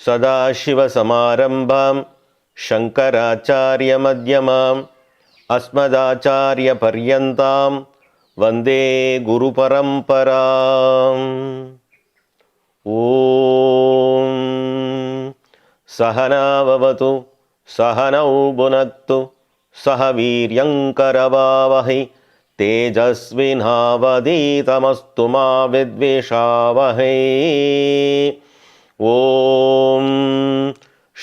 सदाशिवसमारम्भां शङ्कराचार्यमध्यमाम् अस्मदाचार्यपर्यन्तां वन्दे गुरुपरम्पराम्। ॐ सहनाववतु सहनौ भुनक्तु सह वीर्यङ्करवावहै तेजस्विनावधीतमस्तु मा विद्विषावहै। ओम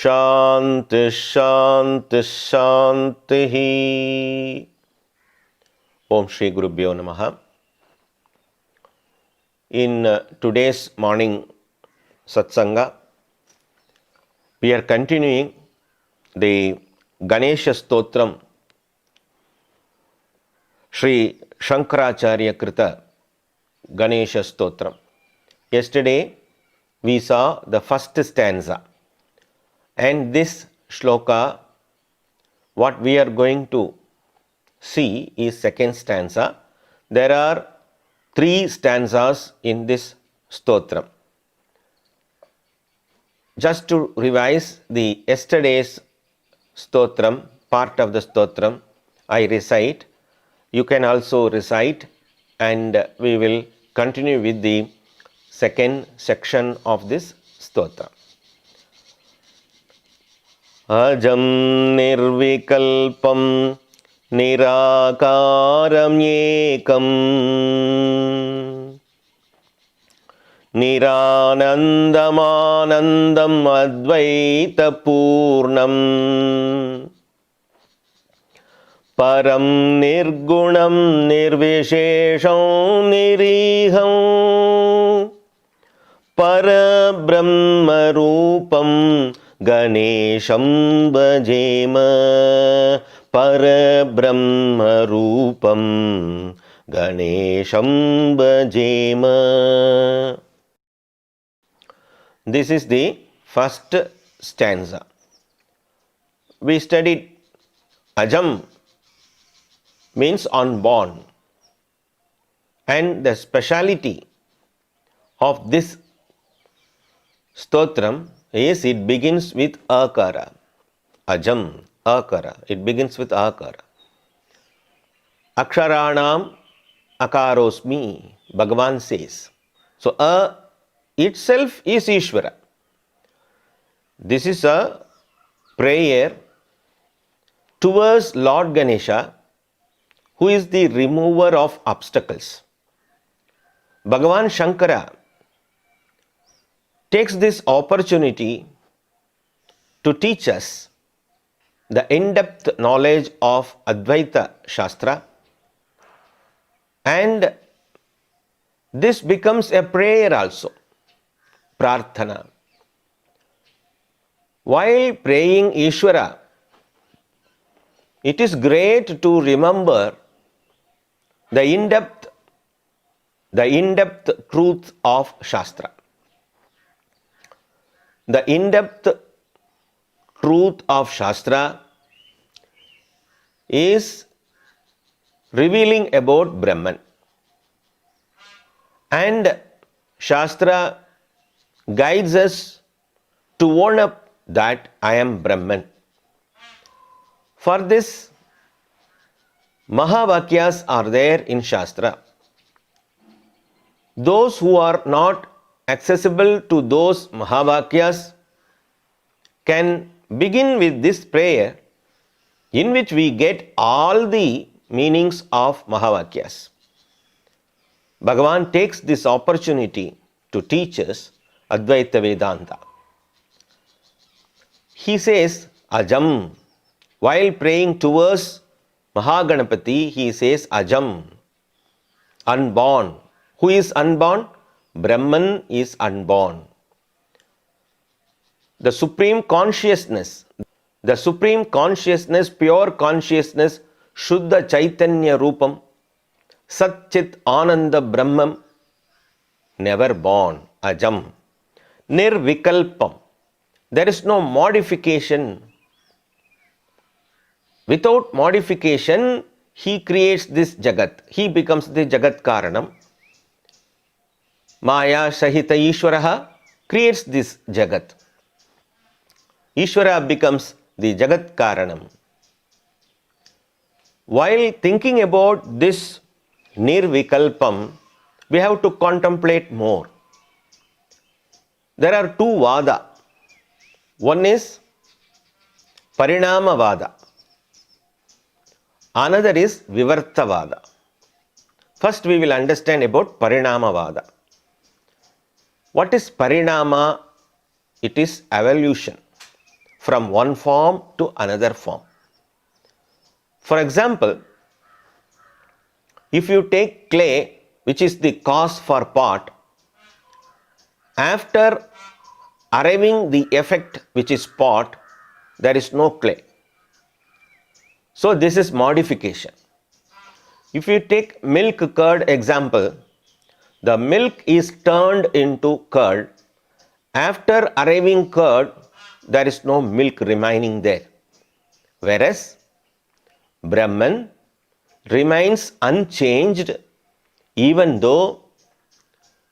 शांति शांति शांति। Om Shri Gurubhyo Namaha. In today's morning satsanga, we are continuing the Ganesha Stotram, Shri Shankaracharya Krita Ganesha Stotram. Yesterday we saw the first stanza, and this shloka, what we are going to see is second stanza. There are 3 stanzas in this stotram. Just to revise the yesterday's stotram, part of the stotram, I recite. You can also recite, and we will continue with the second section of this stotra. Ajam nirvikalpam nirakaram ekam niranandamanandam advaita purnam param nirgunam nirvishesham niriham परब्रह्मरूपं गणेशं भजेम परब्रह्मरूपं गणेशं भजेम. This is the first stanza. We studied Ajam means unborn, and the speciality of this stotram is it begins with akara. Ajam, akara. It begins with akara. Aksharanam akarosmi, Bhagavan says. So, a itself is Ishvara. This is a prayer towards Lord Ganesha, who is the remover of obstacles. Bhagavan Shankara takes this opportunity to teach us the in-depth knowledge of Advaita Shastra, and this becomes a prayer also, prarthana. While praying Ishvara, it is great to remember the in-depth truth of Shastra. The in-depth truth of Shastra is revealing about Brahman, and Shastra guides us to own up that I am Brahman. For this, Mahavakyas are there in Shastra. Those who are not accessible to those Mahavakyas can begin with this prayer, in which we get all the meanings of Mahavakyas. Bhagavan takes this opportunity to teach us Advaita Vedanta. He says Ajam. While praying towards Mahaganapati, he says Ajam, unborn. Who is unborn? Brahman is unborn. The supreme consciousness, pure consciousness, Shuddha Chaitanya Rupam, Sat Chit Ananda Brahmam, never born, Ajam. Nirvikalpam, there is no modification. Without modification, he creates this Jagat. He becomes the Jagat Karanam. Maya Sahita Ishwaraha creates this Jagat. Ishvara becomes the Jagat Karanam. While thinking about this Nirvikalpam, we have to contemplate more. There are two Vada. One is Parinama Vada. Another is Vivarta Vada. First we will understand about Parinama Vada. What is Parinama? It is evolution from one form to another form. For example, if you take clay, which is the cause for pot, after arriving the effect which is pot, there is no clay. So this is modification. If you take milk curd example, the milk is turned into curd. After arriving curd, there is no milk remaining there. Whereas Brahman remains unchanged even though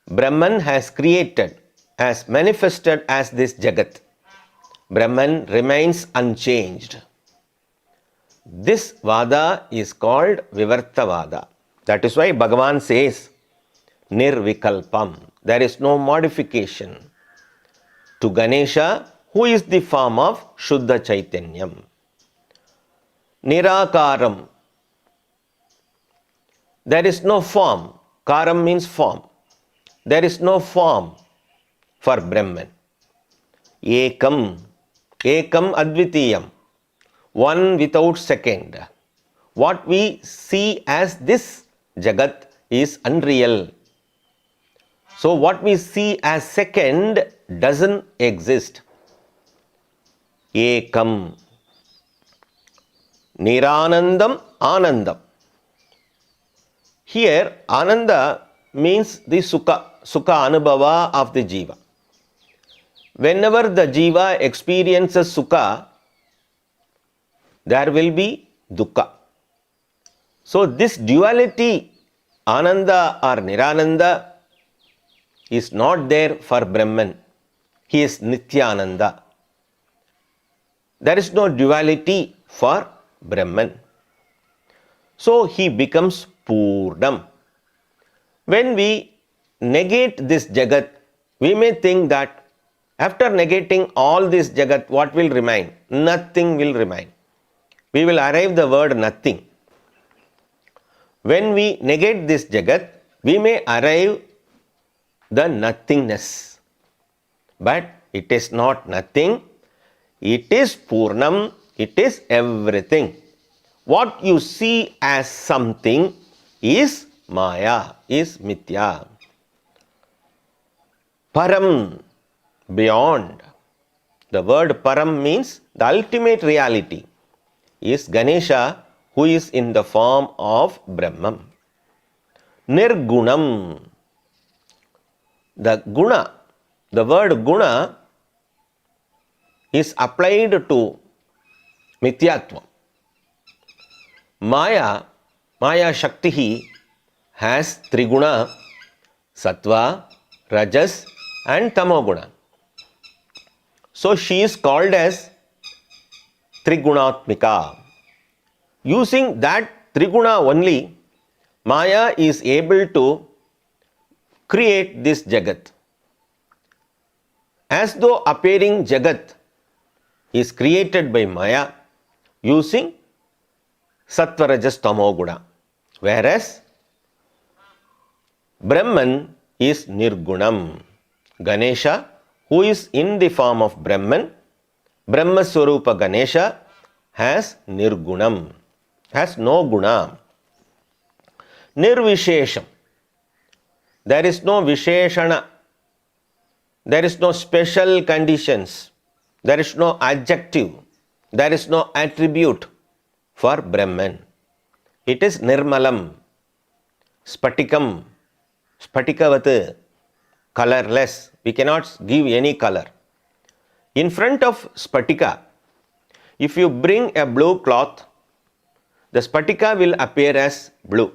Brahman has created, has manifested as this Jagat. Brahman remains unchanged. This Vada is called Vivarta Vada. That is why Bhagavan says, Nirvikalpam. There is no modification to Ganesha, who is the form of Shuddha Chaitanyam. Nirakaram. There is no form. Karam means form. There is no form for Brahman. Ekam. Ekam Advitiyam. One without second. What we see as this Jagat is unreal. So what we see as second doesn't exist. Ekam. Niranandam Anandam. Here Ananda means the Sukha Anubhava of the Jiva. Whenever the Jiva experiences Sukha, there will be Dukkha. So this duality, Ananda or Nirananda, is not there for Brahman. He is Nityananda. There is no duality for Brahman. So he becomes Purnam. When we negate this Jagat, we may think that after negating all this Jagat, what will remain? Nothing will remain. We will arrive the word nothing. When we negate this Jagat, we may arrive the nothingness. But it is not nothing. It is Purnam. It is everything. What you see as something is Maya, is Mithya. Param, beyond. The word Param means the ultimate reality is Ganesha, who is in the form of Brahman. Nirgunam. The guna, the word guna is applied to Mithyatvam. Maya Shakti has Triguna, Sattva, Rajas and Tamoguna. So she is called as Trigunatmika. Using that Triguna only, Maya is able to create this Jagat. As though appearing Jagat is created by Maya using Sattva, Rajas, Tamoguna. Whereas Brahman is Nirgunam. Ganesha, who is in the form of Brahman, Brahma Swarupa Ganesha, has Nirgunam, has no guna. Nirvishesham. There is no Visheshana. There is no special conditions. There is no adjective. There is no attribute for Brahman. It is Nirmalam. Spatikam, Spatikavat, colorless. We cannot give any color. In front of Spatika, if you bring a blue cloth, the Spatika will appear as blue.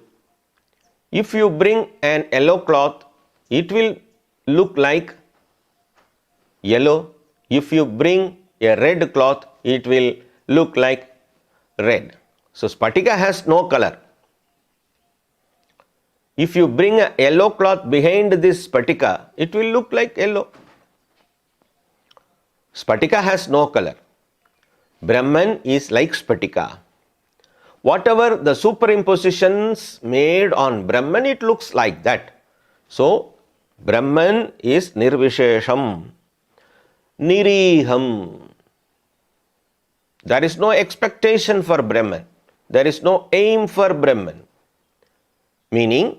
If you bring an yellow cloth, it will look like yellow. If you bring a red cloth, it will look like red. So Spatika has no color. If you bring a yellow cloth behind this Spatika, it will look like yellow. Spatika has no color. Brahman is like Spatika. Whatever the superimpositions made on Brahman, it looks like that. So, Brahman is Nirvishesham, Niriham. There is no expectation for Brahman. There is no aim for Brahman. Meaning,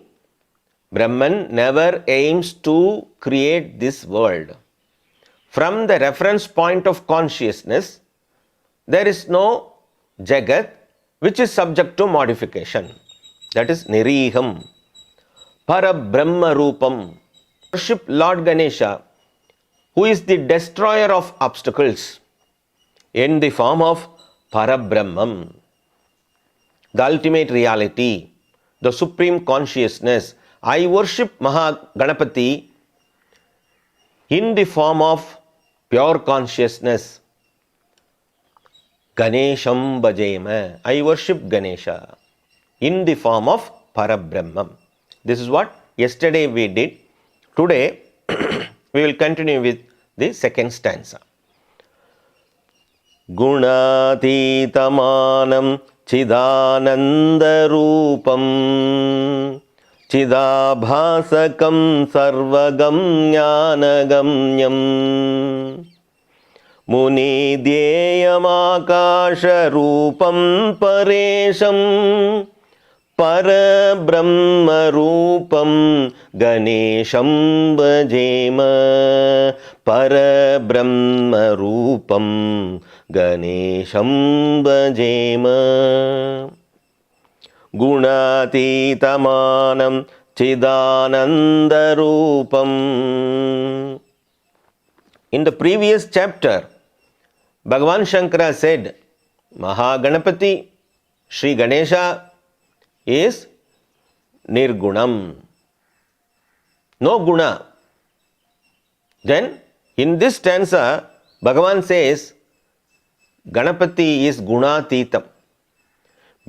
Brahman never aims to create this world. From the reference point of consciousness, there is no Jagat which is subject to modification. That is Niriham. Parabrahma Rupam. Worship Lord Ganesha, who is the destroyer of obstacles, in the form of Parabrahmam, the ultimate reality, the supreme consciousness. I worship Mahaganapati in the form of pure consciousness. Ganesham Bhajema. I worship Ganesha in the form of Parabrahmam. This is what yesterday we did. Today we will continue with the second stanza. Gunatitamanam Chidanandarupam Chidabhasakam Sarvagam Jnanagamyam Munidyeyamakasharupam Paresham Parabrahmarupam Ganesham Bhajema. Parabrahmarupam Ganesham Bhajema. Gunatitamanam Chidanandarupam. In the previous chapter, Bhagavan Shankara said, Mahaganapati, Sri Ganesha is Nirgunam. No guna. Then, in this stanza, Bhagavan says, Ganapati is Gunatitam.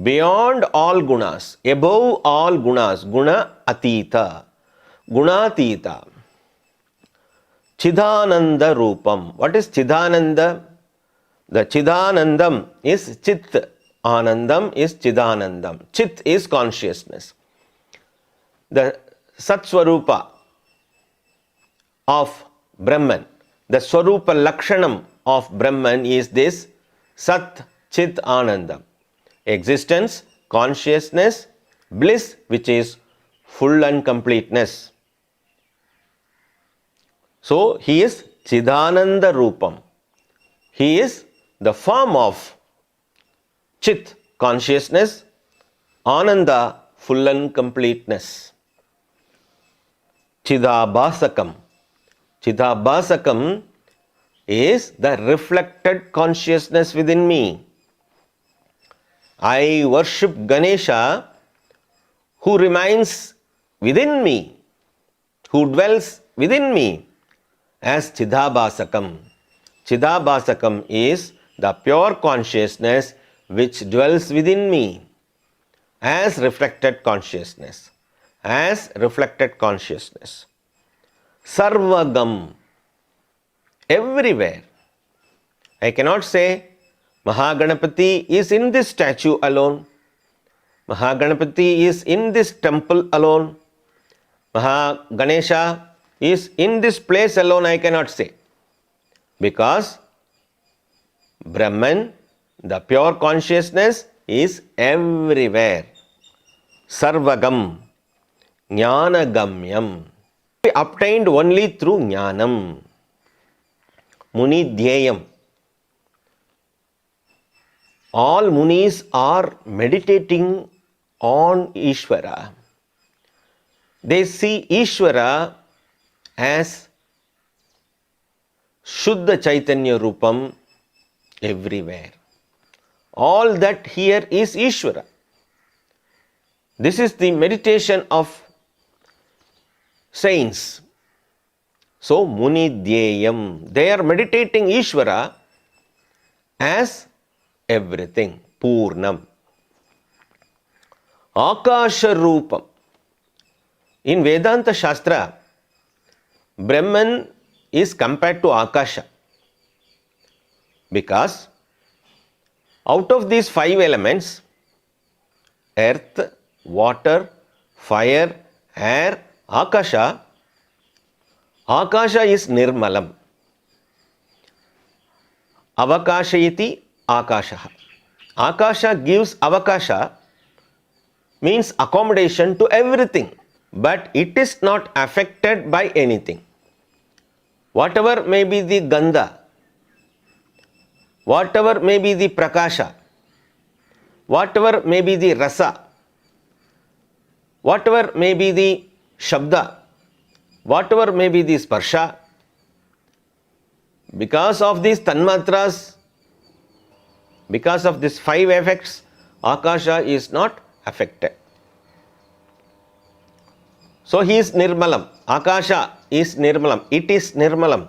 Beyond all gunas, above all gunas, Guna Atita, Gunatita. Chidananda Rupam. What is Chidananda? The Chidanandam is Chit. Anandam is Chidanandam. Chit is consciousness. The Satswarupa of Brahman, the Swarupa Lakshanam of Brahman is this Sat Chit Anandam. Existence, consciousness, bliss, which is full and completeness. So, he is Chidananda Rupam. He is the form of Chit, consciousness, Ananda, full and completeness. Chidabhasakam. Chidabhasakam is the reflected consciousness within me. I worship Ganesha, who remains within me, who dwells within me, as Chidabhasakam. Chidabhasakam is the pure consciousness which dwells within me, as reflected consciousness. As reflected consciousness. Sarvagam. Everywhere. I cannot say Mahaganapati is in this statue alone. Mahaganapati is in this temple alone. Mahaganesha is in this place alone, I cannot say. Because Brahman, the pure consciousness, is everywhere. Sarvagam, Jnanagamyam. Obtained only through Jnanam. Munidhyayam. All Munis are meditating on Ishvara. they see Ishvara as Shuddha Chaitanya Rupam everywhere. All that here is Ishvara. This is the meditation of saints. So, Muni Dhyayam, they are meditating Ishvara as everything, Purnam. Akasha Rupam. In Vedanta Shastra, Brahman is compared to Akasha because out of these 5 elements, earth, water, fire, air, Akasha, Akasha is Nirmalam. Avakasha iti Akasha. Akasha gives Avakasha, means accommodation to everything, but it is not affected by anything. Whatever may be the Gandha, whatever may be the Prakasha, whatever may be the Rasa, whatever may be the Shabda, whatever may be the Sparsha, because of these Tanmatras, because of these 5 effects, Akasha is not affected. So he is Nirmalam. Akasha is Nirmalam. It is Nirmalam.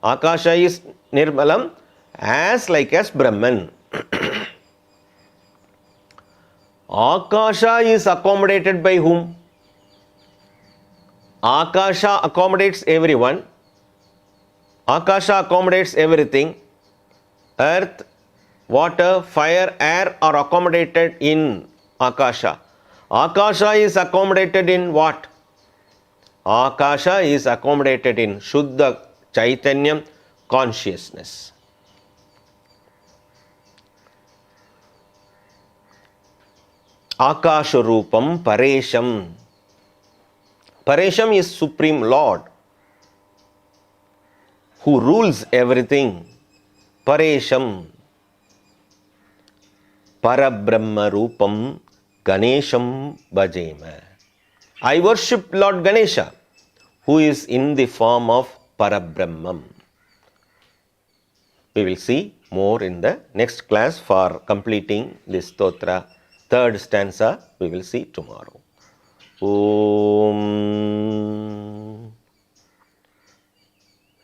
Akasha is Nirmalam as like as Brahman. Akasha is accommodated by whom? Akasha accommodates everyone. Akasha accommodates everything. Earth, water, fire, air are accommodated in Akasha. Akasha is accommodated in what? Akasha is accommodated in Shuddha Chaitanyam consciousness. Akasha Rupam Paresham. Paresham is Supreme Lord who rules everything. Paresham. Parabrahma Rupam Ganesham Bhajema. I worship Lord Ganesha, who is in the form of Parabrahmam. We will see more in the next class for completing this stotra. 3rd stanza we will see tomorrow. Om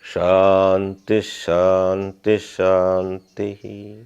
Shanti Shanti Shanti.